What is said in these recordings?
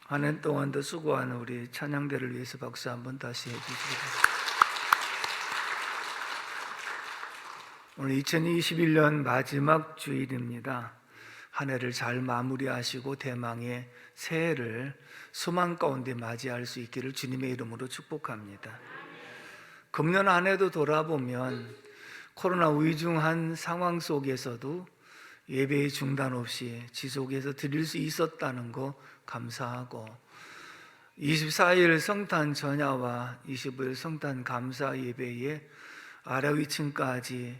한 해 동안도 수고한 우리 찬양대를 위해서 박수 한번 다시 해주시고, 오늘 2021년 마지막 주일입니다. 한 해를 잘 마무리하시고 대망의 새해를 소망 가운데 맞이할 수 있기를 주님의 이름으로 축복합니다. 금년 한 해도 돌아보면 코로나 위중한 상황 속에서도 예배의 중단 없이 지속해서 드릴 수 있었다는 거 감사하고, 24일 성탄 전야와 25일 성탄 감사 예배에 아래 위층까지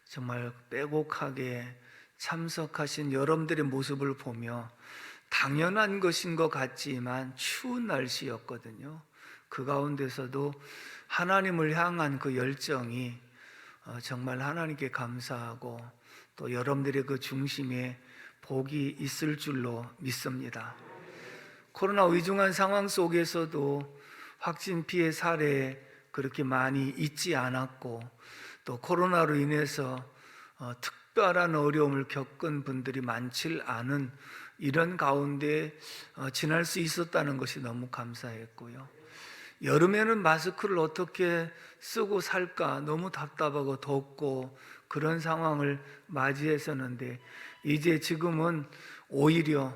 정말 빼곡하게 참석하신 여러분들의 모습을 보며 당연한 것인 것 같지만 추운 날씨였거든요. 그 가운데서도 하나님을 향한 그 열정이 정말 하나님께 감사하고 또 여러분들의 그 중심에 복이 있을 줄로 믿습니다. 코로나 위중한 상황 속에서도 확진 피해 사례 그렇게 많이 있지 않았고, 또 코로나로 인해서 특별한 어려움을 겪은 분들이 많지 않은 이런 가운데 지날 수 있었다는 것이 너무 감사했고요. 여름에는 마스크를 어떻게 쓰고 살까 너무 답답하고 덥고 그런 상황을 맞이했었는데, 이제 지금은 오히려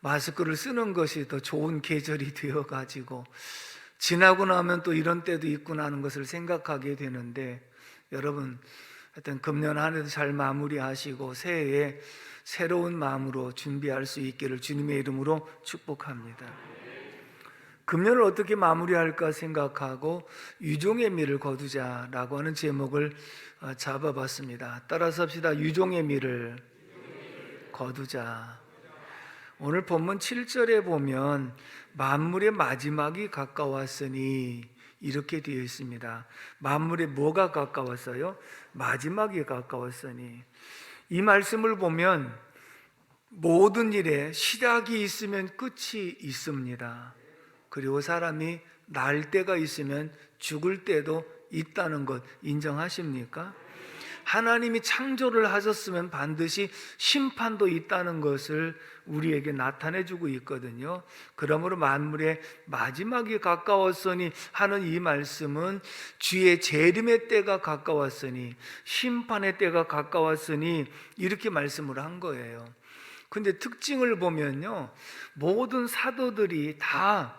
마스크를 쓰는 것이 더 좋은 계절이 되어가지고 지나고 나면 또 이런 때도 있구나 하는 것을 생각하게 되는데, 여러분 하여튼 금년 한 해도 잘 마무리하시고 새해에 새로운 마음으로 준비할 수 있기를 주님의 이름으로 축복합니다. 금년을 어떻게 마무리할까 생각하고 유종의 미를 거두자라고 하는 제목을 잡아봤습니다. 따라서 합시다. 유종의 미를 거두자. 오늘 본문 7절에 보면 만물의 마지막이 가까웠으니 이렇게 되어 있습니다. 만물의 뭐가 가까웠어요? 마지막이 가까웠으니. 이 말씀을 보면 모든 일에 시작이 있으면 끝이 있습니다. 그리고 사람이 날 때가 있으면 죽을 때도 있다는 것 인정하십니까? 하나님이 창조를 하셨으면 반드시 심판도 있다는 것을 우리에게 나타내주고 있거든요. 그러므로 만물의 마지막이 가까웠으니 하는 이 말씀은 주의 재림의 때가 가까웠으니, 심판의 때가 가까웠으니 이렇게 말씀을 한 거예요. 근데 특징을 보면요, 모든 사도들이 다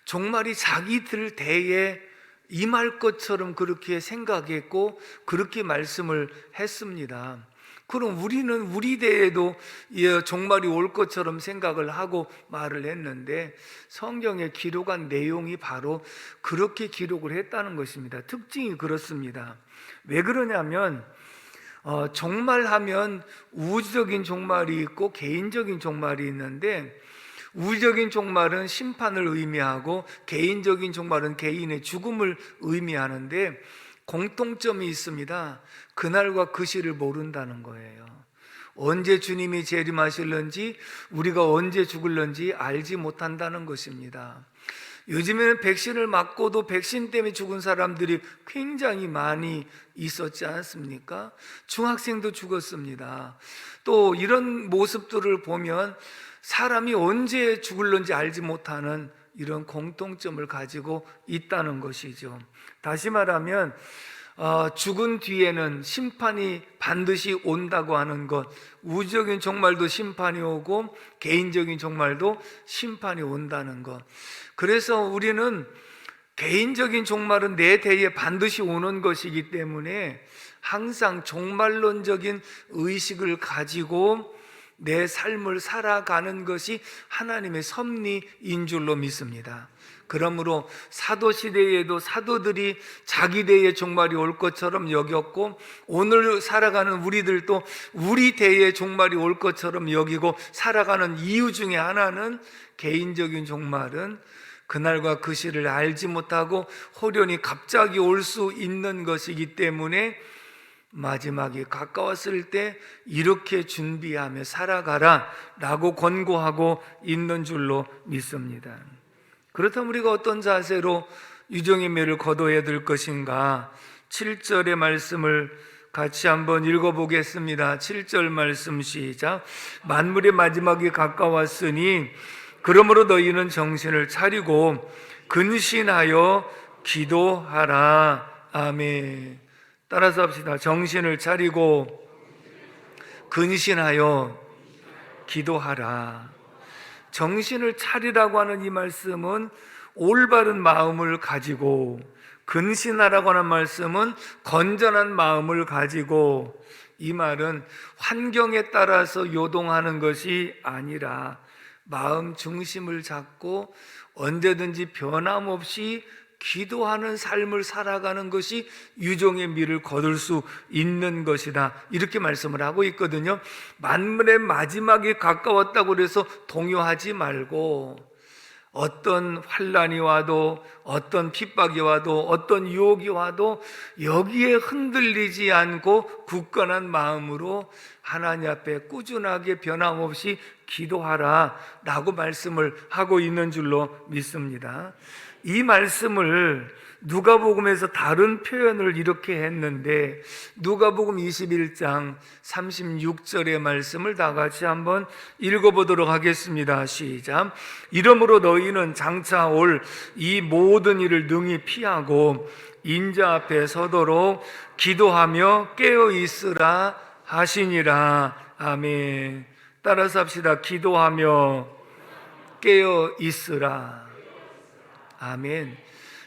종말이 자기들 대에 임할 것처럼 그렇게 생각했고 그렇게 말씀을 했습니다. 그럼 우리는 우리 대에도 종말이 올 것처럼 생각을 하고 말을 했는데, 성경에 기록한 내용이 바로 그렇게 기록을 했다는 것입니다. 특징이 그렇습니다. 왜 그러냐면 종말하면 우주적인 종말이 있고 개인적인 종말이 있는데, 우주적인 종말은 심판을 의미하고 개인적인 종말은 개인의 죽음을 의미하는데 공통점이 있습니다. 그날과 그 시를 모른다는 거예요. 언제 주님이 재림하실는지, 우리가 언제 죽을는지 알지 못한다는 것입니다. 요즘에는 백신을 맞고도 백신 때문에 죽은 사람들이 굉장히 많이 있었지 않습니까? 중학생도 죽었습니다. 또 이런 모습들을 보면 사람이 언제 죽을는지 알지 못하는 이런 공통점을 가지고 있다는 것이죠. 다시 말하면 죽은 뒤에는 심판이 반드시 온다고 하는 것, 우주적인 종말도 심판이 오고 개인적인 종말도 심판이 온다는 것. 그래서 우리는 개인적인 종말은 내 대에 반드시 오는 것이기 때문에 항상 종말론적인 의식을 가지고 내 삶을 살아가는 것이 하나님의 섭리인 줄로 믿습니다. 그러므로 사도시대에도 사도들이 자기 대에 종말이 올 것처럼 여겼고, 오늘 살아가는 우리들도 우리 대에 종말이 올 것처럼 여기고 살아가는 이유 중에 하나는, 개인적인 종말은 그날과 그 시를 알지 못하고 호련히 갑자기 올 수 있는 것이기 때문에 마지막이 가까웠을 때 이렇게 준비하며 살아가라 라고 권고하고 있는 줄로 믿습니다. 그렇다면 우리가 어떤 자세로 유종의 미를 거둬야 될 것인가? 7절의 말씀을 같이 한번 읽어보겠습니다. 7절 말씀 시작. 만물의 마지막이 가까웠으니 그러므로 너희는 정신을 차리고 근신하여 기도하라. 아멘. 따라서 합시다. 정신을 차리고 근신하여 기도하라. 정신을 차리라고 하는 이 말씀은 올바른 마음을 가지고, 근신하라고 하는 말씀은 건전한 마음을 가지고, 이 말은 환경에 따라서 요동하는 것이 아니라 마음 중심을 잡고 언제든지 변함없이 기도하는 삶을 살아가는 것이 유종의 미를 거둘 수 있는 것이다, 이렇게 말씀을 하고 있거든요. 만물의 마지막이 가까웠다고 해서 동요하지 말고, 어떤 환난이 와도, 어떤 핍박이 와도, 어떤 유혹이 와도 여기에 흔들리지 않고 굳건한 마음으로 하나님 앞에 꾸준하게 변함없이 기도하라 라고 말씀을 하고 있는 줄로 믿습니다. 이 말씀을 누가복음에서 다른 표현을 이렇게 했는데, 누가복음 21장 36절의 말씀을 다 같이 한번 읽어보도록 하겠습니다. 시작. 이러므로 너희는 장차 올 이 모든 일을 능히 피하고 인자 앞에 서도록 기도하며 깨어 있으라 하시니라. 아멘. 따라서 합시다. 기도하며 깨어 있으라. 아멘.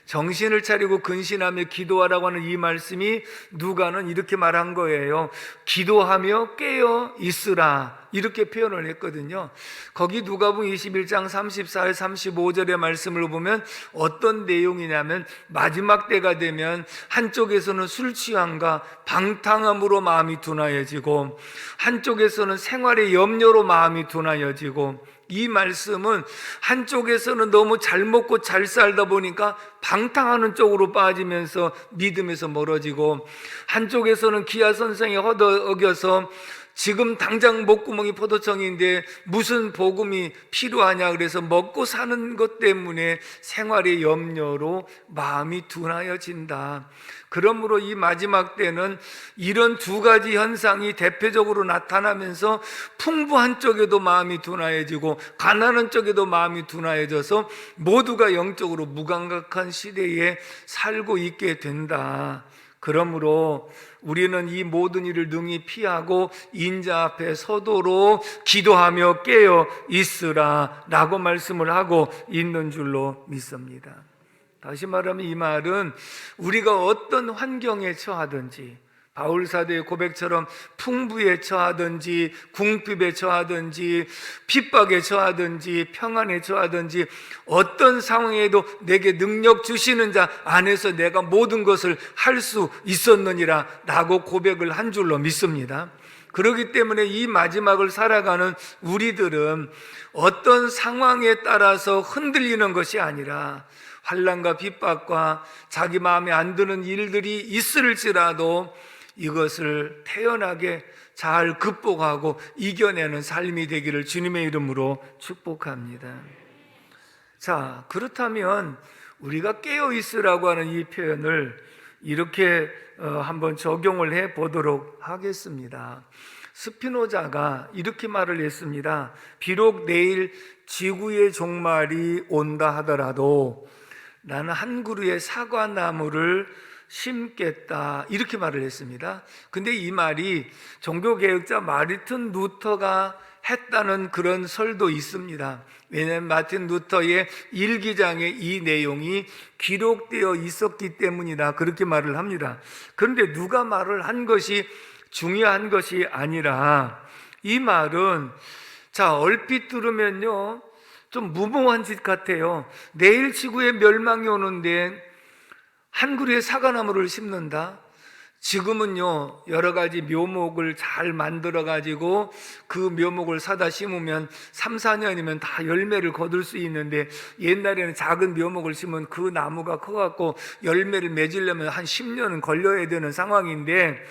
정신을 차리고 근신하며 기도하라고 하는 이 말씀이 누가는 이렇게 말한 거예요. 기도하며 깨어 있으라, 이렇게 표현을 했거든요. 거기 누가복음 21장 34절 35절의 말씀을 보면 어떤 내용이냐면, 마지막 때가 되면 한쪽에서는 술 취함과 방탕함으로 마음이 둔하여지고, 한쪽에서는 생활의 염려로 마음이 둔하여지고, 이 말씀은 한쪽에서는 너무 잘 먹고 잘 살다 보니까 방탕하는 쪽으로 빠지면서 믿음에서 멀어지고, 한쪽에서는 기아선생에 허덕여서 지금 당장 목구멍이 포도청인데 무슨 복음이 필요하냐 그래서 먹고 사는 것 때문에 생활의 염려로 마음이 둔하여진다. 그러므로 이 마지막 때는 이런 두 가지 현상이 대표적으로 나타나면서 풍부한 쪽에도 마음이 둔하여지고 가난한 쪽에도 마음이 둔하여져서 모두가 영적으로 무감각한 시대에 살고 있게 된다. 그러므로 우리는 이 모든 일을 능히 피하고 인자 앞에 서도록 기도하며 깨어 있으라 라고 말씀을 하고 있는 줄로 믿습니다. 다시 말하면 이 말은 우리가 어떤 환경에 처하든지, 바울 사도의 고백처럼 풍부에 처하든지 궁핍에 처하든지 핍박에 처하든지 평안에 처하든지 어떤 상황에도 내게 능력 주시는 자 안에서 내가 모든 것을 할 수 있었느니라 라고 고백을 한 줄로 믿습니다. 그렇기 때문에 이 마지막을 살아가는 우리들은 어떤 상황에 따라서 흔들리는 것이 아니라 환난과 핍박과 자기 마음에 안 드는 일들이 있을지라도 이것을 태연하게 잘 극복하고 이겨내는 삶이 되기를 주님의 이름으로 축복합니다. 자, 그렇다면 우리가 깨어있으라고 하는 이 표현을 이렇게 한번 적용을 해 보도록 하겠습니다. 스피노자가 이렇게 말을 했습니다. 비록 내일 지구의 종말이 온다 하더라도 나는 한 그루의 사과나무를 심겠다, 이렇게 말을 했습니다. 근데 이 말이 종교개혁자 마르틴 루터가 했다는 그런 설도 있습니다. 왜냐하면 마틴 루터의 일기장에 이 내용이 기록되어 있었기 때문이다, 그렇게 말을 합니다. 그런데 누가 말을 한 것이 중요한 것이 아니라, 이 말은 자, 얼핏 들으면요 좀 무모한 짓 같아요. 내일 지구에 멸망이 오는데 한 그루의 사과나무를 심는다? 지금은요 여러 가지 묘목을 잘 만들어 가지고 그 묘목을 사다 심으면 3, 4년이면 다 열매를 거둘 수 있는데, 옛날에는 작은 묘목을 심으면 그 나무가 커갖고 열매를 맺으려면 한 10년은 걸려야 되는 상황인데,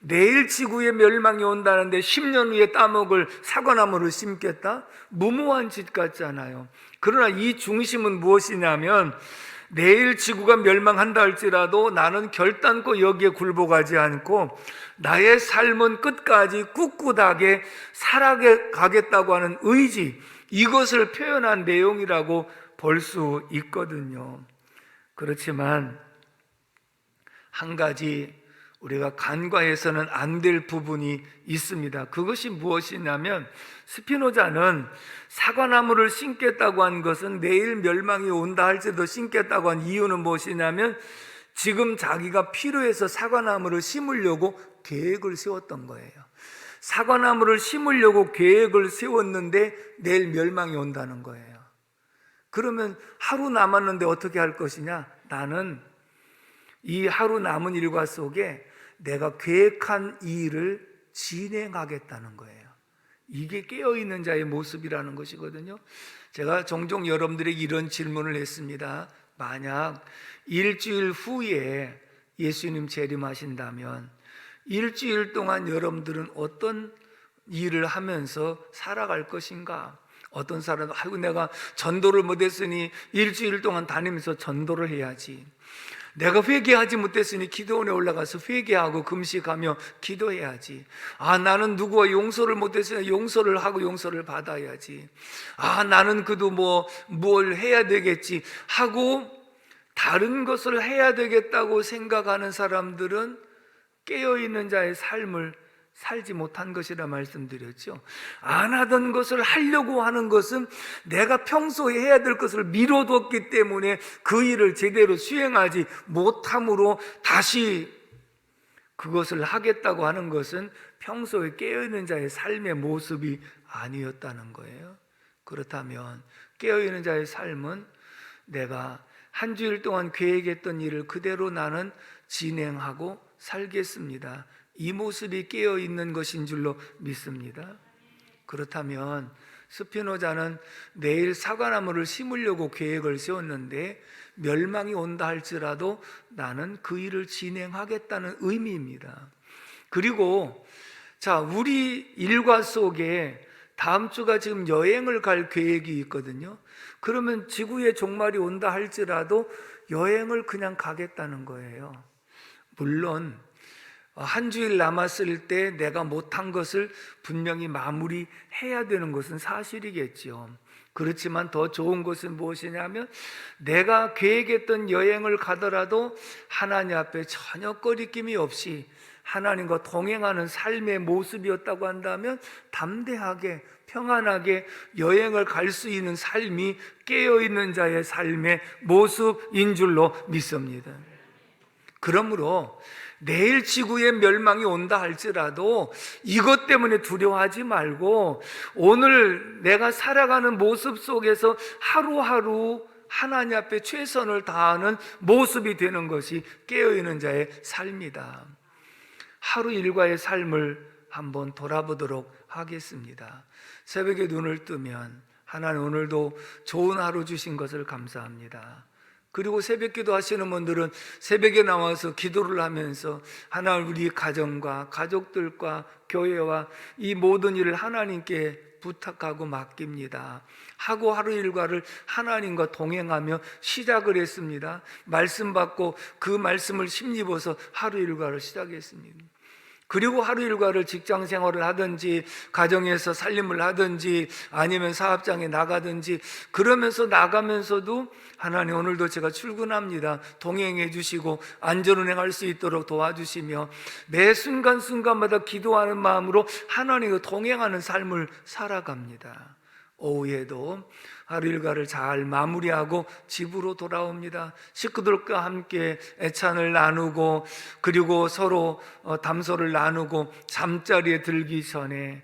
내일 지구에 멸망이 온다는데 10년 후에 따먹을 사과나무를 심겠다? 무모한 짓 같잖아요. 그러나 이 중심은 무엇이냐면, 내일 지구가 멸망한다 할지라도 나는 결단코 여기에 굴복하지 않고 나의 삶은 끝까지 꿋꿋하게 살아가겠다고 하는 의지, 이것을 표현한 내용이라고 볼 수 있거든요. 그렇지만 한 가지 우리가 간과해서는 안 될 부분이 있습니다. 그것이 무엇이냐면, 스피노자는 사과나무를 심겠다고 한 것은 내일 멸망이 온다 할지라도 심겠다고 한 이유는 무엇이냐면, 지금 자기가 필요해서 사과나무를 심으려고 계획을 세웠던 거예요. 사과나무를 심으려고 계획을 세웠는데 내일 멸망이 온다는 거예요. 그러면 하루 남았는데 어떻게 할 것이냐? 나는 이 하루 남은 일과 속에 내가 계획한 이 일을 진행하겠다는 거예요. 이게 깨어있는 자의 모습이라는 것이거든요. 제가 종종 여러분들에게 이런 질문을 했습니다. 만약 일주일 후에 예수님 재림하신다면 일주일 동안 여러분들은 어떤 일을 하면서 살아갈 것인가? 어떤 사람은 아이고 내가 전도를 못했으니 일주일 동안 다니면서 전도를 해야지, 내가 회개하지 못했으니 기도원에 올라가서 회개하고 금식하며 기도해야지, 나는 누구와 용서를 못했으니 용서를 하고 용서를 받아야지, 나는 그도 뭘 해야 되겠지 하고 다른 것을 해야 되겠다고 생각하는 사람들은 깨어있는 자의 삶을 살지 못한 것이라 말씀드렸죠. 안 하던 것을 하려고 하는 것은 내가 평소에 해야 될 것을 미뤄뒀기 때문에 그 일을 제대로 수행하지 못함으로 다시 그것을 하겠다고 하는 것은 평소에 깨어있는 자의 삶의 모습이 아니었다는 거예요. 그렇다면 깨어있는 자의 삶은 내가 한 주일 동안 계획했던 일을 그대로 나는 진행하고 살겠습니다, 이 모습이 깨어있는 것인 줄로 믿습니다. 그렇다면 스피노자는 내일 사과나무를 심으려고 계획을 세웠는데 멸망이 온다 할지라도 나는 그 일을 진행하겠다는 의미입니다. 그리고 우리 일과 속에 다음 주가 지금 여행을 갈 계획이 있거든요. 그러면 지구의 종말이 온다 할지라도 여행을 그냥 가겠다는 거예요. 물론 한 주일 남았을 때 내가 못한 것을 분명히 마무리해야 되는 것은 사실이겠죠. 그렇지만 더 좋은 것은 무엇이냐면, 내가 계획했던 여행을 가더라도 하나님 앞에 전혀 꺼리낌이 없이 하나님과 동행하는 삶의 모습이었다고 한다면 담대하게 평안하게 여행을 갈 수 있는 삶이 깨어있는 자의 삶의 모습인 줄로 믿습니다. 그러므로 내일 지구에 멸망이 온다 할지라도 이것 때문에 두려워하지 말고 오늘 내가 살아가는 모습 속에서 하루하루 하나님 앞에 최선을 다하는 모습이 되는 것이 깨어있는 자의 삶이다. 하루 일과의 삶을 한번 돌아보도록 하겠습니다. 새벽에 눈을 뜨면 하나님 오늘도 좋은 하루 주신 것을 감사합니다. 그리고 새벽 기도 하시는 분들은 새벽에 나와서 기도를 하면서 하나님 우리 가정과 가족들과 교회와 이 모든 일을 하나님께 부탁하고 맡깁니다 하고 하루 일과를 하나님과 동행하며 시작을 했습니다. 말씀 받고 그 말씀을 힘입어서 하루 일과를 시작했습니다. 그리고 하루 일과를 직장 생활을 하든지 가정에서 살림을 하든지 아니면 사업장에 나가든지 그러면서 나가면서도 하나님 오늘도 제가 출근합니다 동행해 주시고 안전운행할 수 있도록 도와주시며 매 순간순간마다 기도하는 마음으로 하나님과 동행하는 삶을 살아갑니다. 오후에도 하루 일과를 잘 마무리하고 집으로 돌아옵니다. 식구들과 함께 애찬을 나누고 그리고 서로 담소를 나누고 잠자리에 들기 전에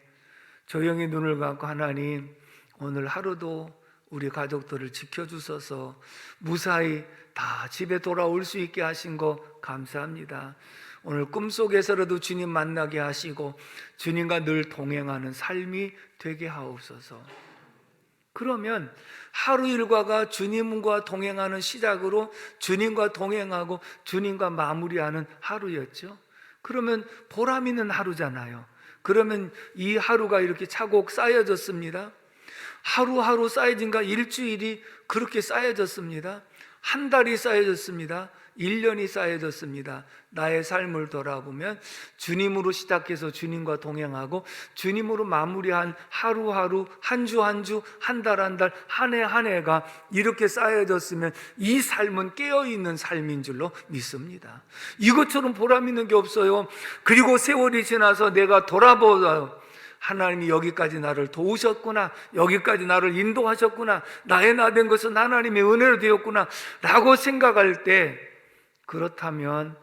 조용히 눈을 감고 하나님 오늘 하루도 우리 가족들을 지켜주셔서 무사히 다 집에 돌아올 수 있게 하신 거 감사합니다. 오늘 꿈속에서라도 주님 만나게 하시고 주님과 늘 동행하는 삶이 되게 하옵소서. 그러면 하루 일과가 주님과 동행하는 시작으로 주님과 동행하고 주님과 마무리하는 하루였죠. 그러면 보람 있는 하루잖아요. 그러면 이 하루가 이렇게 차곡 쌓여졌습니다. 하루하루 쌓여진가 일주일이 그렇게 쌓여졌습니다. 한 달이 쌓여졌습니다. 1년이 쌓여졌습니다. 나의 삶을 돌아보면 주님으로 시작해서 주님과 동행하고 주님으로 마무리한 하루하루, 한 주 한 주, 한 달 한 달, 한 해 한 해가 이렇게 쌓여졌으면 이 삶은 깨어있는 삶인 줄로 믿습니다. 이것처럼 보람 있는 게 없어요. 그리고 세월이 지나서 내가 돌아보아요. 하나님이 여기까지 나를 도우셨구나, 여기까지 나를 인도하셨구나, 나의 나 된 것은 하나님의 은혜로 되었구나 라고 생각할 때, 그렇다면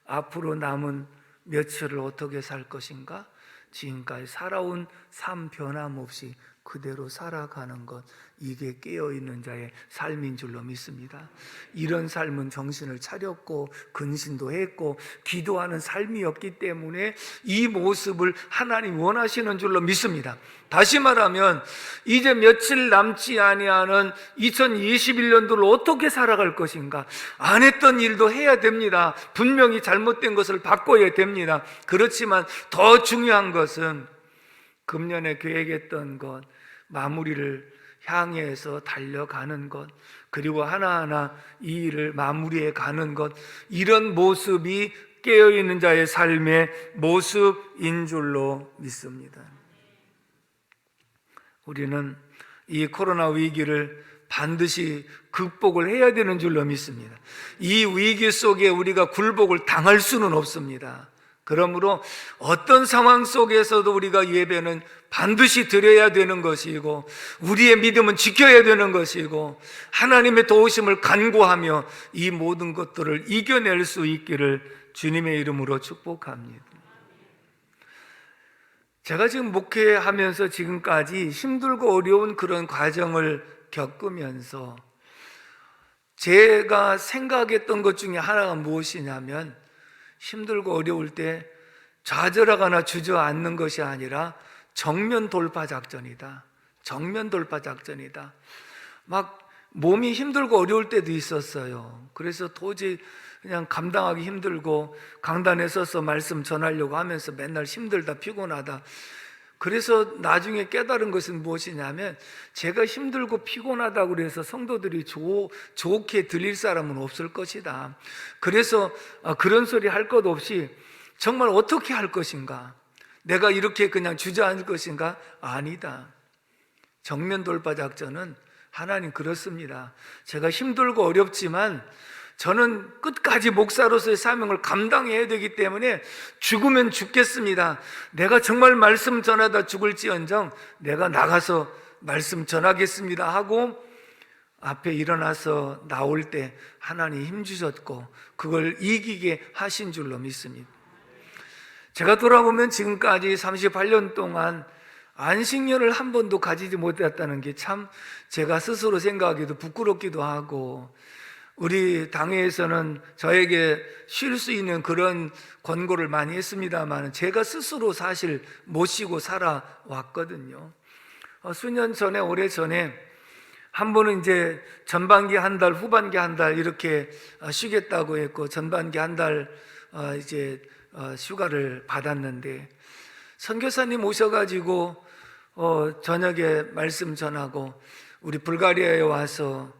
앞으로 남은 며칠을 어떻게 살 것인가? 지금까지 살아온 삶 변함없이 그대로 살아가는 것, 이게 깨어있는 자의 삶인 줄로 믿습니다. 이런 삶은 정신을 차렸고 근신도 했고 기도하는 삶이었기 때문에 이 모습을 하나님 원하시는 줄로 믿습니다. 다시 말하면 이제 며칠 남지 아니하는 2021년도를 어떻게 살아갈 것인가? 안 했던 일도 해야 됩니다. 분명히 잘못된 것을 바꿔야 됩니다. 그렇지만 더 중요한 것은 금년에 계획했던 것, 마무리를 향해서 달려가는 것, 그리고 하나하나 이 일을 마무리해 가는 것, 이런 모습이 깨어있는 자의 삶의 모습인 줄로 믿습니다. 우리는 이 코로나 위기를 반드시 극복을 해야 되는 줄로 믿습니다. 이 위기 속에 우리가 굴복을 당할 수는 없습니다. 그러므로 어떤 상황 속에서도 우리가 예배는 반드시 드려야 되는 것이고 우리의 믿음은 지켜야 되는 것이고 하나님의 도우심을 간구하며 이 모든 것들을 이겨낼 수 있기를 주님의 이름으로 축복합니다. 제가 지금 목회하면서 지금까지 힘들고 어려운 그런 과정을 겪으면서 제가 생각했던 것 중에 하나가 무엇이냐면, 힘들고 어려울 때 좌절하거나 주저앉는 것이 아니라 정면 돌파 작전이다. 정면 돌파 작전이다. 막 몸이 힘들고 어려울 때도 있었어요. 그래서 도저히 그냥 감당하기 힘들고 강단에 서서 말씀 전하려고 하면서 맨날 힘들다, 피곤하다. 그래서 나중에 깨달은 것은 무엇이냐면, 제가 힘들고 피곤하다고 그래서 성도들이 좋게 들릴 사람은 없을 것이다. 그래서 그런 소리 할 것 없이 정말 어떻게 할 것인가? 내가 이렇게 그냥 주저앉을 것인가? 아니다. 정면 돌파 작전은 하나님 그렇습니다. 제가 힘들고 어렵지만 저는 끝까지 목사로서의 사명을 감당해야 되기 때문에 죽으면 죽겠습니다. 내가 정말 말씀 전하다 죽을지언정 내가 나가서 말씀 전하겠습니다 하고 앞에 일어나서 나올 때 하나님 힘주셨고 그걸 이기게 하신 줄로 믿습니다. 제가 돌아보면 지금까지 38년 동안 안식년을 한 번도 가지지 못했다는 게 참 제가 스스로 생각하기도 부끄럽기도 하고, 우리 당회에서는 저에게 쉴 수 있는 그런 권고를 많이 했습니다만 제가 스스로 사실 못 쉬고 살아왔거든요. 수년 전에, 오래 전에 한 번은 이제 전반기 한 달, 후반기 한 달 이렇게 쉬겠다고 했고, 전반기 한 달 이제 휴가를 받았는데, 선교사님 오셔가지고 저녁에 말씀 전하고 우리 불가리아에 와서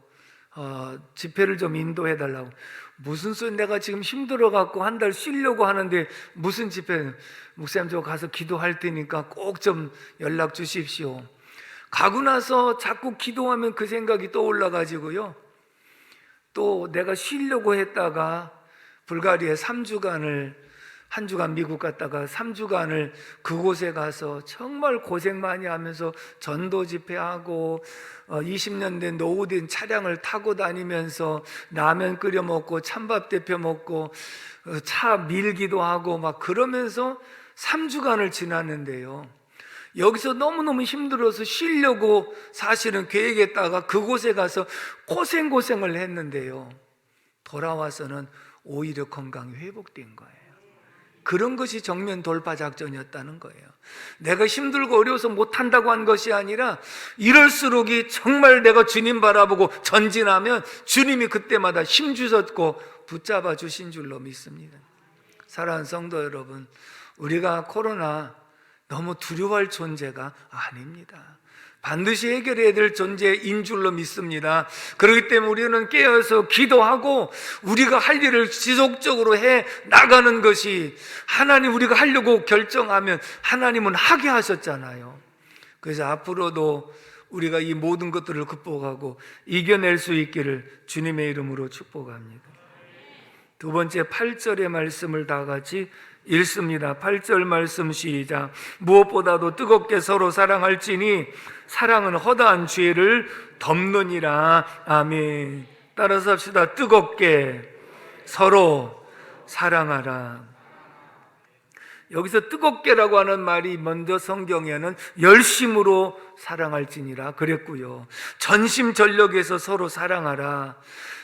집회를 좀 인도해 달라고. 무슨 소리, 내가 지금 힘들어갖고 한 달 쉬려고 하는데 무슨 집회? 목사님 저 가서 기도할 테니까 꼭 좀 연락 주십시오. 가고 나서 자꾸 기도하면 그 생각이 떠올라가지고요, 또 내가 쉬려고 했다가 불가리아 3주간을, 한 주간 미국 갔다가 3주간을 그곳에 가서 정말 고생 많이 하면서 전도 집회하고 20년 된 노후된 차량을 타고 다니면서 라면 끓여 먹고 찬밥 데펴 먹고 차 밀기도 하고 막 그러면서 3주간을 지났는데요, 여기서 너무너무 힘들어서 쉬려고 사실은 계획했다가 그곳에 가서 고생을 했는데요, 돌아와서는 오히려 건강이 회복된 거예요. 그런 것이 정면 돌파 작전이었다는 거예요. 내가 힘들고 어려워서 못한다고 한 것이 아니라 이럴수록이 정말 내가 주님 바라보고 전진하면 주님이 그때마다 힘 주셨고 붙잡아 주신 줄로 믿습니다. 사랑하는 성도 여러분, 우리가 코로나 너무 두려워할 존재가 아닙니다. 반드시 해결해야 될 존재인 줄로 믿습니다. 그렇기 때문에 우리는 깨어서 기도하고 우리가 할 일을 지속적으로 해 나가는 것이, 하나님 우리가 하려고 결정하면 하나님은 하게 하셨잖아요. 그래서 앞으로도 우리가 이 모든 것들을 극복하고 이겨낼 수 있기를 주님의 이름으로 축복합니다. 두 번째 8절의 말씀을 다 같이 읽습니다. 8절 말씀 시작. 무엇보다도 뜨겁게 서로 사랑할지니 사랑은 허다한 죄를 덮느니라. 아멘. 따라서 합시다. 뜨겁게 서로 사랑하라. 여기서 뜨겁게라고 하는 말이 먼저 성경에는 열심으로 사랑할지니라 그랬고요, 전심전력에서 서로 사랑하라.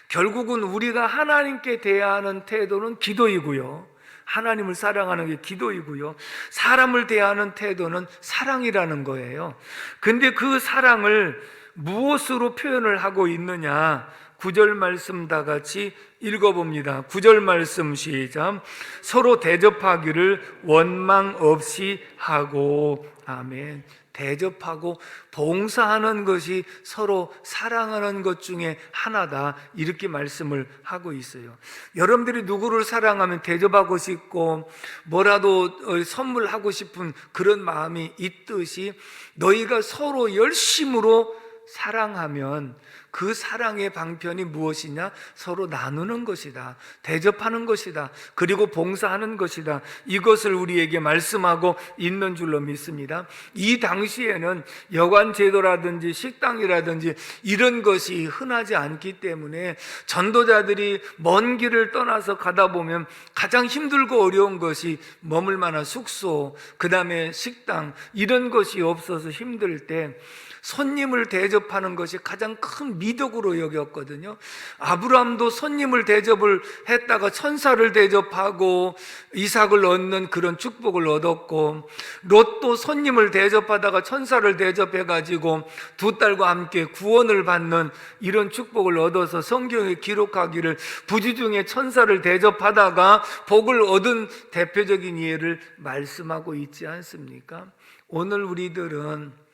결국은 우리가 하나님께 대하는 태도는 기도이고요, 하나님을 사랑하는 게 기도이고요, 사람을 대하는 태도는 사랑이라는 거예요. 근데 그 사랑을 무엇으로 표현을 하고 있느냐? 9절 말씀 다 같이 읽어봅니다. 9절 말씀 시작. 서로 대접하기를 원망 없이 하고. 아멘. 대접하고 봉사하는 것이 서로 사랑하는 것 중에 하나다, 이렇게 말씀을 하고 있어요. 여러분들이 누구를 사랑하면 대접하고 싶고 뭐라도 선물하고 싶은 그런 마음이 있듯이, 너희가 서로 열심으로 사랑하면 그 사랑의 방편이 무엇이냐? 서로 나누는 것이다, 대접하는 것이다, 그리고 봉사하는 것이다. 이것을 우리에게 말씀하고 있는 줄로 믿습니다. 이 당시에는 여관 제도라든지 식당이라든지 이런 것이 흔하지 않기 때문에 전도자들이 먼 길을 떠나서 가다 보면 가장 힘들고 어려운 것이 머물 만한 숙소, 그 다음에 식당, 이런 것이 없어서 힘들 때 손님을 대접하는 것이 가장 큰 미덕으로 여겼거든요. 아브라함도 손님을 대접을 했다가 천사를 대접하고 이삭을 얻는 그런 축복을 얻었고, 롯도 손님을 대접하다가 천사를 대접해가지고 두 딸과 함께 구원을 받는 이런 축복을 얻어서 성경에 기록하기를 부지 중에 천사를 대접하다가 복을 얻은 대표적인 예를 말씀하고 있지 않습니까? 오늘 우리들은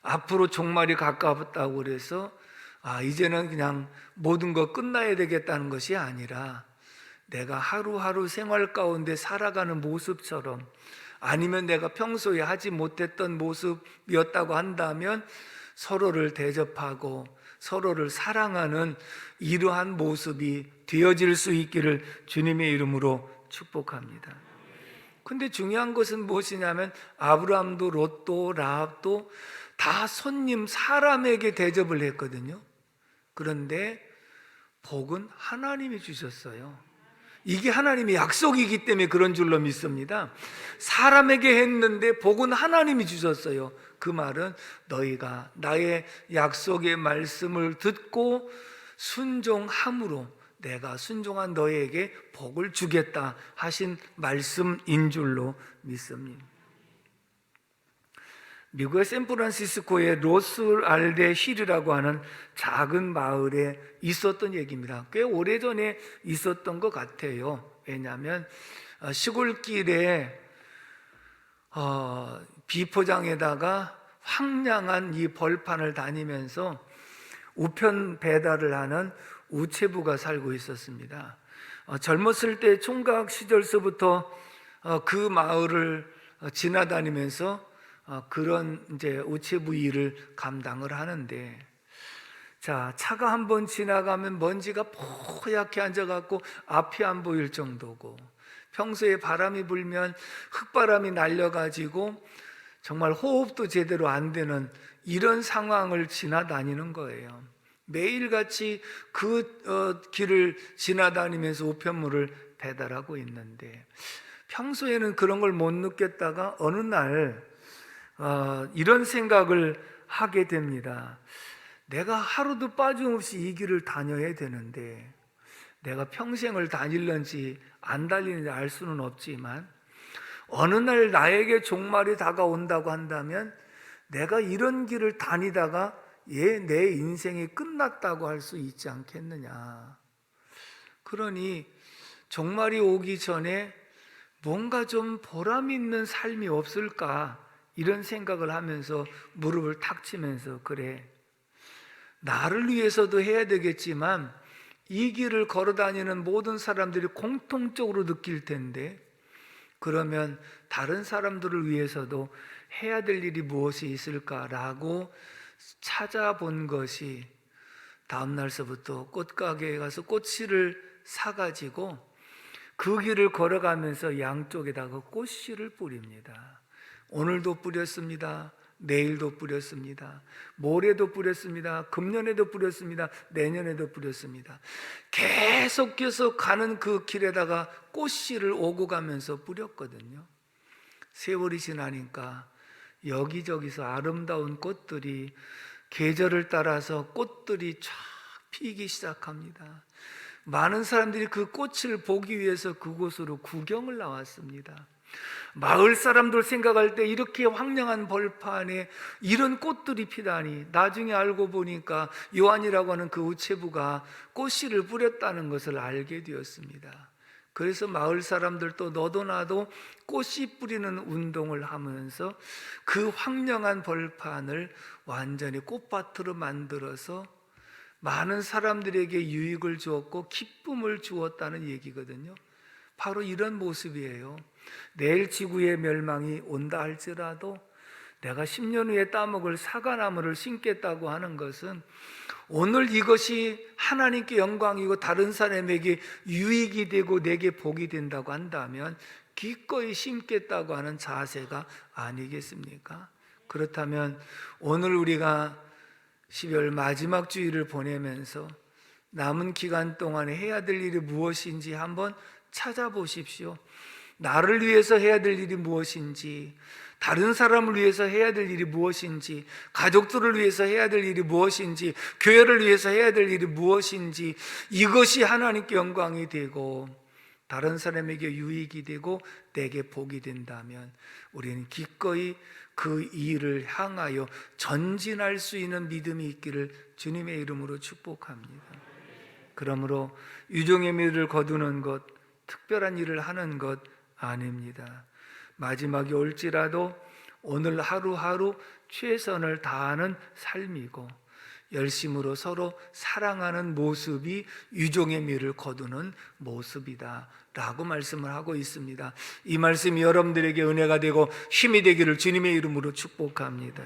앞으로 종말이 가까웠다고 그래서 이제는 그냥 모든 거 끝나야 되겠다는 것이 아니라, 내가 하루하루 생활 가운데 살아가는 모습처럼, 아니면 내가 평소에 하지 못했던 모습이었다고 한다면 서로를 대접하고 서로를 사랑하는 이러한 모습이 되어질 수 있기를 주님의 이름으로 축복합니다. 근데 중요한 것은 무엇이냐면, 아브라함도 롯도 라합도 다 손님, 사람에게 대접을 했거든요. 그런데 복은 하나님이 주셨어요. 이게 하나님의 약속이기 때문에 그런 줄로 믿습니다. 사람에게 했는데 복은 하나님이 주셨어요. 그 말은 너희가 나의 약속의 말씀을 듣고 순종함으로 내가 순종한 너희에게 복을 주겠다 하신 말씀인 줄로 믿습니다. 미국의 샌프란시스코의 로스알데 힐이라고 하는 작은 마을에 있었던 얘기입니다. 꽤 오래전에 있었던 것 같아요. 왜냐하면 시골길에 비포장에다가 황량한 이 벌판을 다니면서 우편 배달을 하는 우체부가 살고 있었습니다. 젊었을 때 총각 시절서부터 그 마을을 지나다니면서 그런 이제 우체부 일을 감당을 하는데, 자, 차가 한번 지나가면 먼지가 뽀얗게 앉아갖고 앞이 안 보일 정도고, 평소에 바람이 불면 흙바람이 날려가지고 정말 호흡도 제대로 안 되는 이런 상황을 지나다니는 거예요. 매일같이 그 길을 지나다니면서 우편물을 배달하고 있는데, 평소에는 그런 걸 못 느꼈다가 어느 날 이런 생각을 하게 됩니다. 내가 하루도 빠짐없이 이 길을 다녀야 되는데, 내가 평생을 다닐는지 안 다니는지 알 수는 없지만 어느 날 나에게 종말이 다가온다고 한다면 내가 이런 길을 다니다가 내 인생이 끝났다고 할 수 있지 않겠느냐. 그러니 종말이 오기 전에 뭔가 좀 보람 있는 삶이 없을까, 이런 생각을 하면서 무릎을 탁 치면서, 그래, 나를 위해서도 해야 되겠지만 이 길을 걸어 다니는 모든 사람들이 공통적으로 느낄 텐데, 그러면 다른 사람들을 위해서도 해야 될 일이 무엇이 있을까라고 찾아본 것이, 다음 날서부터 꽃가게에 가서 꽃씨를 사가지고 그 길을 걸어가면서 양쪽에다가 꽃씨를 뿌립니다. 오늘도 뿌렸습니다. 내일도 뿌렸습니다. 모레도 뿌렸습니다. 금년에도 뿌렸습니다. 내년에도 뿌렸습니다. 계속 가는 그 길에다가 꽃씨를 오고 가면서 뿌렸거든요. 세월이 지나니까 여기저기서 아름다운 꽃들이, 계절을 따라서 꽃들이 쫙 피기 시작합니다. 많은 사람들이 그 꽃을 보기 위해서 그곳으로 구경을 나왔습니다. 마을 사람들 생각할 때 이렇게 황량한 벌판에 이런 꽃들이 피다니, 나중에 알고 보니까 요한이라고 하는 그 우체부가 꽃씨를 뿌렸다는 것을 알게 되었습니다. 그래서 마을 사람들도 너도 나도 꽃씨 뿌리는 운동을 하면서 그 황량한 벌판을 완전히 꽃밭으로 만들어서 많은 사람들에게 유익을 주었고 기쁨을 주었다는 얘기거든요. 바로 이런 모습이에요. 내일 지구의 멸망이 온다 할지라도 내가 10년 후에 따먹을 사과나무를 심겠다고 하는 것은 오늘 이것이 하나님께 영광이고 다른 사람에게 유익이 되고 내게 복이 된다고 한다면 기꺼이 심겠다고 하는 자세가 아니겠습니까? 그렇다면 오늘 우리가 12월 마지막 주일을 보내면서 남은 기간 동안에 해야 될 일이 무엇인지 한번 찾아보십시오. 나를 위해서 해야 될 일이 무엇인지, 다른 사람을 위해서 해야 될 일이 무엇인지, 가족들을 위해서 해야 될 일이 무엇인지, 교회를 위해서 해야 될 일이 무엇인지, 이것이 하나님께 영광이 되고 다른 사람에게 유익이 되고 내게 복이 된다면 우리는 기꺼이 그 일을 향하여 전진할 수 있는 믿음이 있기를 주님의 이름으로 축복합니다. 그러므로 유종의 미를 거두는 것, 특별한 일을 하는 것 아닙니다. 마지막이 올지라도 오늘 하루하루 최선을 다하는 삶이고 열심으로 서로 사랑하는 모습이 유종의 미를 거두는 모습이다 라고 말씀을 하고 있습니다. 이 말씀이 여러분들에게 은혜가 되고 힘이 되기를 주님의 이름으로 축복합니다.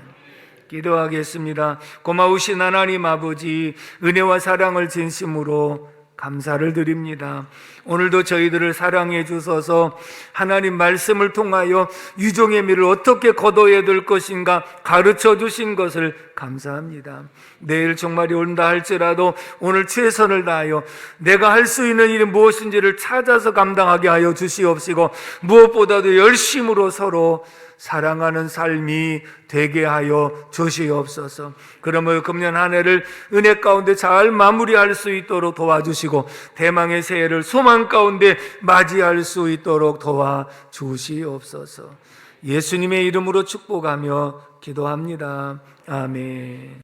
기도하겠습니다. 고마우신 하나님 아버지, 은혜와 사랑을 진심으로 감사를 드립니다. 오늘도 저희들을 사랑해 주셔서 하나님 말씀을 통하여 유종의 미를 어떻게 거둬야 될 것인가 가르쳐 주신 것을 감사합니다. 내일 종말이 온다 할지라도 오늘 최선을 다하여 내가 할 수 있는 일이 무엇인지를 찾아서 감당하게 하여 주시옵시고, 무엇보다도 열심으로 서로 사랑하는 삶이 되게 하여 주시옵소서. 그러므로 금년 한 해를 은혜 가운데 잘 마무리할 수 있도록 도와주시고 대망의 새해를 소망 가운데 맞이할 수 있도록 도와주시옵소서. 예수님의 이름으로 축복하며 기도합니다. 아멘.